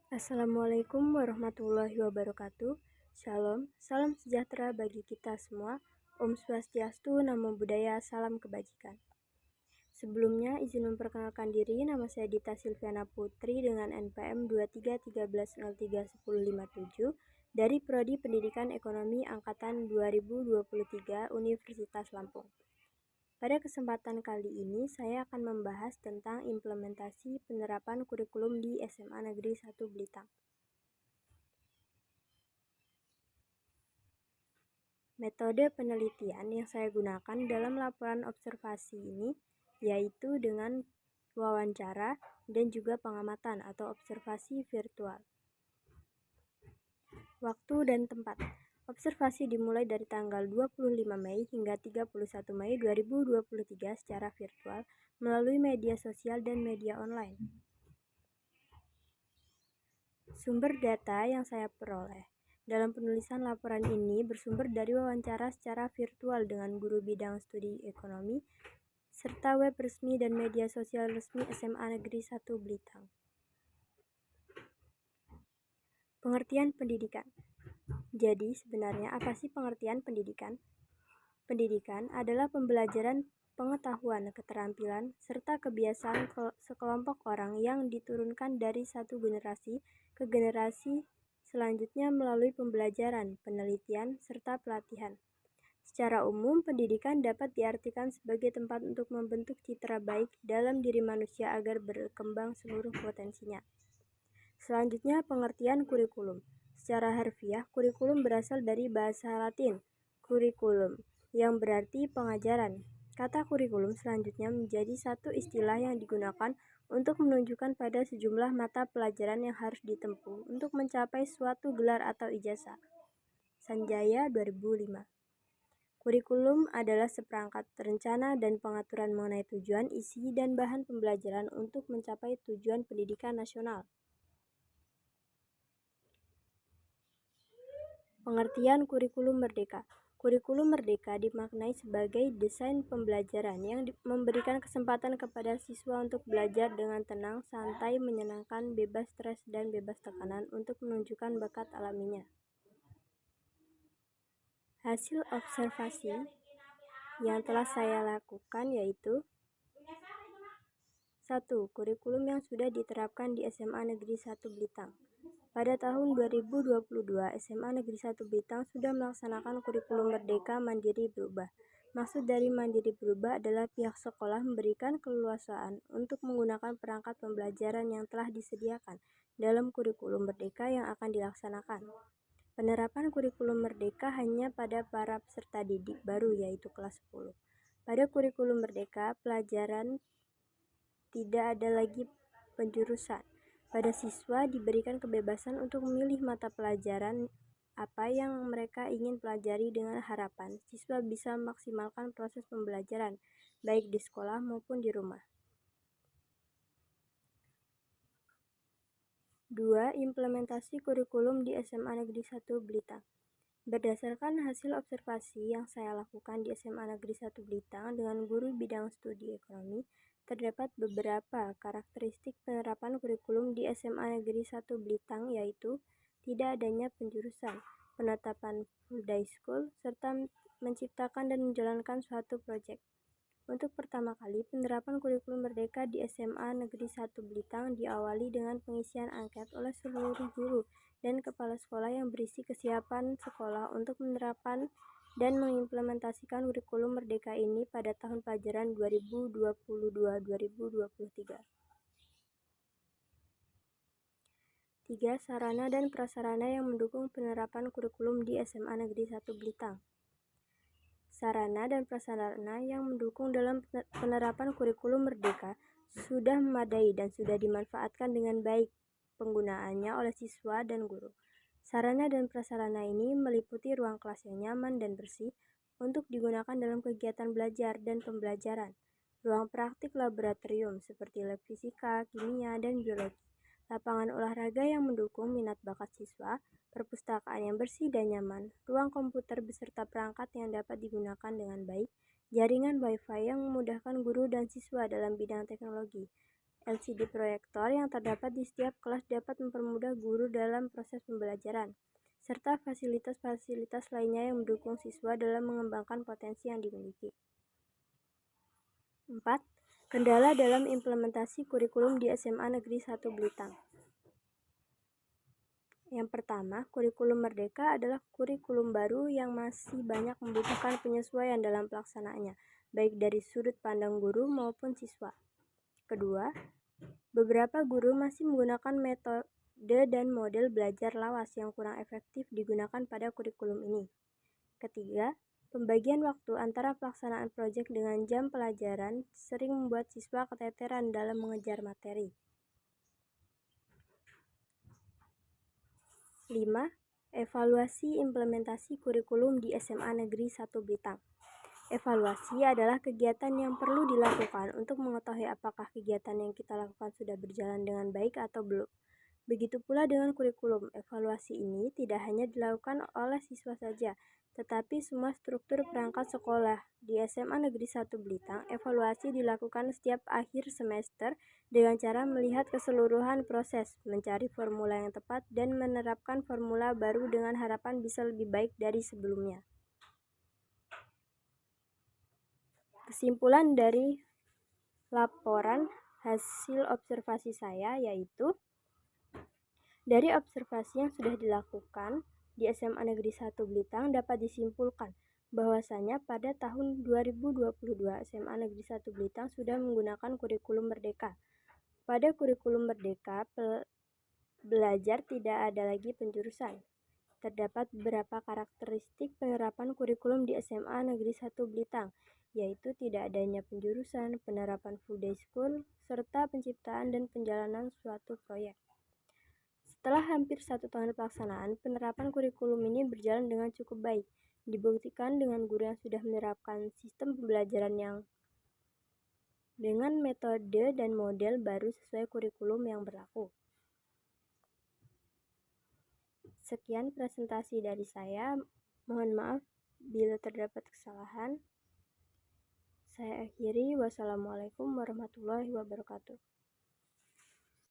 Assalamualaikum warahmatullahi wabarakatuh. Shalom, salam sejahtera bagi kita semua. Om Swastiastu, Namo Buddhaya, salam kebajikan. Sebelumnya, izin memperkenalkan diri, nama saya Dita Silviana Putri dengan NPM 2313031057 dari Prodi Pendidikan Ekonomi Angkatan 2023 Universitas Lampung. Pada kesempatan kali ini, saya akan membahas tentang implementasi penerapan kurikulum di SMA Negeri 1 Blitar. Metode penelitian yang saya gunakan dalam laporan observasi ini yaitu dengan wawancara dan juga pengamatan atau observasi virtual. Waktu dan tempat. Observasi dimulai dari tanggal 25 Mei hingga 31 Mei 2023 secara virtual melalui media sosial dan media online. Sumber data yang saya peroleh dalam penulisan laporan ini bersumber dari wawancara secara virtual dengan guru bidang studi ekonomi, serta web resmi dan media sosial resmi SMA Negeri 1 Blitar. Pengertian pendidikan. Jadi, sebenarnya apa sih pengertian pendidikan? Pendidikan adalah pembelajaran pengetahuan, keterampilan, serta kebiasaan sekelompok orang yang diturunkan dari satu generasi ke generasi selanjutnya melalui pembelajaran, penelitian, serta pelatihan. Secara umum, pendidikan dapat diartikan sebagai tempat untuk membentuk citra baik dalam diri manusia agar berkembang seluruh potensinya. Selanjutnya, pengertian kurikulum. Secara harfiah, kurikulum berasal dari bahasa Latin, curriculum, yang berarti pengajaran. Kata kurikulum selanjutnya menjadi satu istilah yang digunakan untuk menunjukkan pada sejumlah mata pelajaran yang harus ditempuh untuk mencapai suatu gelar atau ijazah. Sanjaya 2005. Kurikulum adalah seperangkat rencana dan pengaturan mengenai tujuan, isi, dan bahan pembelajaran untuk mencapai tujuan pendidikan nasional. Pengertian kurikulum merdeka. Kurikulum merdeka dimaknai sebagai desain pembelajaran yang memberikan kesempatan kepada siswa untuk belajar dengan tenang, santai, menyenangkan, bebas stres, dan bebas tekanan untuk menunjukkan bakat alaminya. Hasil observasi yang telah saya lakukan yaitu 1. Kurikulum yang sudah diterapkan di SMA Negeri 1 Blitar. Pada tahun 2022, SMA Negeri 1 Blitar sudah melaksanakan kurikulum Merdeka Mandiri Berubah. Maksud dari Mandiri Berubah adalah pihak sekolah memberikan keleluasaan untuk menggunakan perangkat pembelajaran yang telah disediakan dalam kurikulum Merdeka yang akan dilaksanakan. Penerapan kurikulum Merdeka hanya pada para peserta didik baru yaitu kelas 10. Pada kurikulum Merdeka, pelajaran tidak ada lagi penjurusan. Pada siswa diberikan kebebasan untuk memilih mata pelajaran apa yang mereka ingin pelajari dengan harapan siswa bisa memaksimalkan proses pembelajaran baik di sekolah maupun di rumah. 2. Implementasi kurikulum di SMA Negeri 1 Blitar. Berdasarkan hasil observasi yang saya lakukan di SMA Negeri 1 Blitar dengan guru bidang studi ekonomi, terdapat beberapa karakteristik penerapan kurikulum di SMA Negeri 1 Blitar yaitu tidak adanya penjurusan, penetapan full day school, serta menciptakan dan menjalankan suatu proyek. Untuk pertama kali, penerapan kurikulum Merdeka di SMA Negeri 1 Blitar diawali dengan pengisian angket oleh seluruh guru dan kepala sekolah yang berisi kesiapan sekolah untuk menerapkan dan mengimplementasikan kurikulum Merdeka ini pada tahun pelajaran 2022-2023. 3. Sarana dan prasarana yang mendukung penerapan kurikulum di SMA Negeri 1 Blitar. Sarana dan prasarana yang mendukung dalam penerapan kurikulum Merdeka sudah memadai dan sudah dimanfaatkan dengan baik penggunaannya oleh siswa dan guru. Sarana dan prasarana ini meliputi ruang kelas yang nyaman dan bersih untuk digunakan dalam kegiatan belajar dan pembelajaran, ruang praktik laboratorium seperti lab fisika, kimia, dan biologi, lapangan olahraga yang mendukung minat bakat siswa, perpustakaan yang bersih dan nyaman, ruang komputer beserta perangkat yang dapat digunakan dengan baik, jaringan Wi-Fi yang memudahkan guru dan siswa dalam bidang teknologi, LCD proyektor yang terdapat di setiap kelas dapat mempermudah guru dalam proses pembelajaran, serta fasilitas-fasilitas lainnya yang mendukung siswa dalam mengembangkan potensi yang dimiliki. 4. Kendala dalam implementasi kurikulum di SMA Negeri 1 Belitang. Yang pertama, kurikulum Merdeka adalah kurikulum baru yang masih banyak membutuhkan penyesuaian dalam pelaksanaannya, baik dari sudut pandang guru maupun siswa. Kedua, beberapa guru masih menggunakan metode dan model belajar lawas yang kurang efektif digunakan pada kurikulum ini. Ketiga, pembagian waktu antara pelaksanaan proyek dengan jam pelajaran sering membuat siswa keteteran dalam mengejar materi. 5. Evaluasi implementasi kurikulum di SMA Negeri 1 Belitang. Evaluasi adalah kegiatan yang perlu dilakukan untuk mengetahui apakah kegiatan yang kita lakukan sudah berjalan dengan baik atau belum. Begitu pula dengan kurikulum. Evaluasi ini tidak hanya dilakukan oleh siswa saja, tetapi semua struktur perangkat sekolah. Di SMA Negeri 1 Belitang, evaluasi dilakukan setiap akhir semester dengan cara melihat keseluruhan proses, mencari formula yang tepat, dan menerapkan formula baru dengan harapan bisa lebih baik dari sebelumnya. Kesimpulan dari laporan hasil observasi saya yaitu, dari observasi yang sudah dilakukan di SMA Negeri 1 Belitang dapat disimpulkan bahwasanya pada tahun 2022 SMA Negeri 1 Belitang sudah menggunakan kurikulum Merdeka. Pada kurikulum Merdeka, belajar tidak ada lagi penjurusan. Terdapat beberapa karakteristik penerapan kurikulum di SMA Negeri 1 Belitang, yaitu tidak adanya penjurusan, penerapan full day school, serta penciptaan dan penjalanan suatu proyek. Setelah hampir 1 tahun pelaksanaan, penerapan kurikulum ini berjalan dengan cukup baik, dibuktikan dengan guru yang sudah menerapkan sistem pembelajaran yang dengan metode dan model baru sesuai kurikulum yang berlaku. Sekian presentasi dari saya. Mohon maaf bila terdapat kesalahan. Saya akhiri. Wassalamualaikum warahmatullahi wabarakatuh.